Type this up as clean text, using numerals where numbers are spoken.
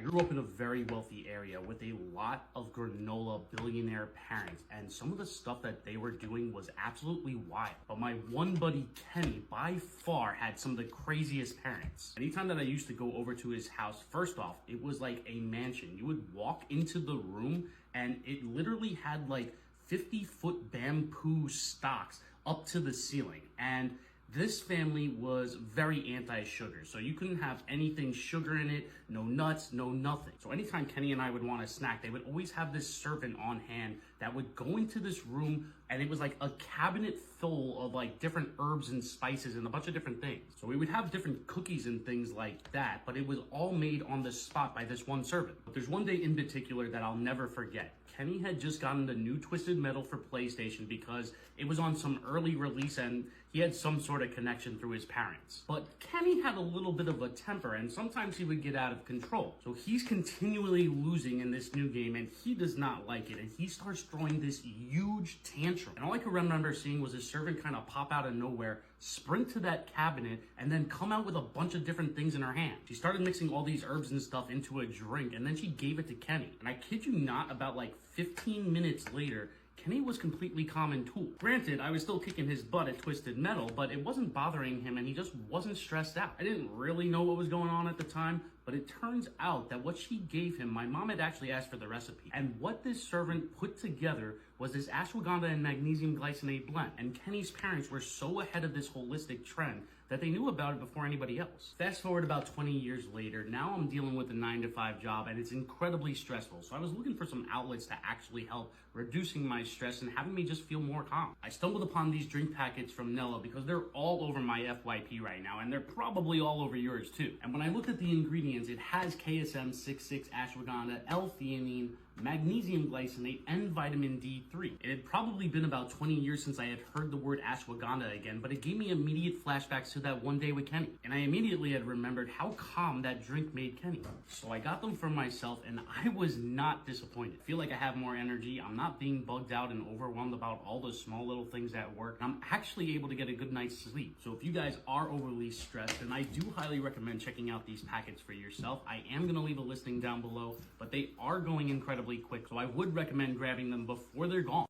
I grew up in a very wealthy area with a lot of granola billionaire parents, and some of the stuff that they were doing was absolutely wild. But my one buddy Kenny by far had some of the craziest parents. Anytime that I used to go over to his house, first off, it was like a mansion. You would walk into the room and it literally had like 50-foot bamboo stocks up to the ceiling. And this family was very anti-sugar, so you couldn't have anything sugar in it, no nuts, no nothing. So anytime Kenny and I would want a snack, they would always have this servant on hand that would go into this room, and it was like a cabinet full of like different herbs and spices and a bunch of different things. So we would have different cookies and things like that, but it was all made on the spot by this one servant. But there's one day in particular that I'll never forget. Kenny had just gotten the new Twisted Metal for PlayStation because it was on some early release and he had some sort of connection through his parents. But Kenny had a little bit of a temper and sometimes he would get out of control. So he's continually losing in this new game and he does not like it, and he starts throwing this huge tantrum. And all I could remember seeing was his servant kind of pop out of nowhere, sprint to that cabinet, and then come out with a bunch of different things in her hand. She started mixing all these herbs and stuff into a drink, and then she gave it to Kenny. And I kid you not, about like 15 minutes later, Kenny was completely calm and cool. Granted, I was still kicking his butt at Twisted Metal, but it wasn't bothering him and he just wasn't stressed out. I didn't really know what was going on at the time, but it turns out that what she gave him, my mom had actually asked for the recipe. And what this servant put together was this ashwagandha and magnesium glycinate blend. And Kenny's parents were so ahead of this holistic trend that they knew about it before anybody else. Fast forward about 20 years later, now I'm dealing with a 9-to-5 job and it's incredibly stressful. So I was looking for some outlets to actually help reducing my stress and having me just feel more calm. I stumbled upon these drink packets from Nello because they're all over my FYP right now, and they're probably all over yours too. And when I look at the ingredients, it has KSM 66 ashwagandha, L-theanine, magnesium glycinate, and vitamin D3. It had probably been about 20 years since I had heard the word ashwagandha again, but it gave me immediate flashbacks to that one day with Kenny. And I immediately had remembered how calm that drink made Kenny. So I got them for myself and I was not disappointed. I feel like I have more energy. I'm not being bugged out and overwhelmed about all the small little things at work. I'm actually able to get a good night's sleep. So if you guys are overly stressed, then I do highly recommend checking out these packets for yourself. I am going to leave a listing down below, but they are going incredibly quick, so I would recommend grabbing them before they're gone.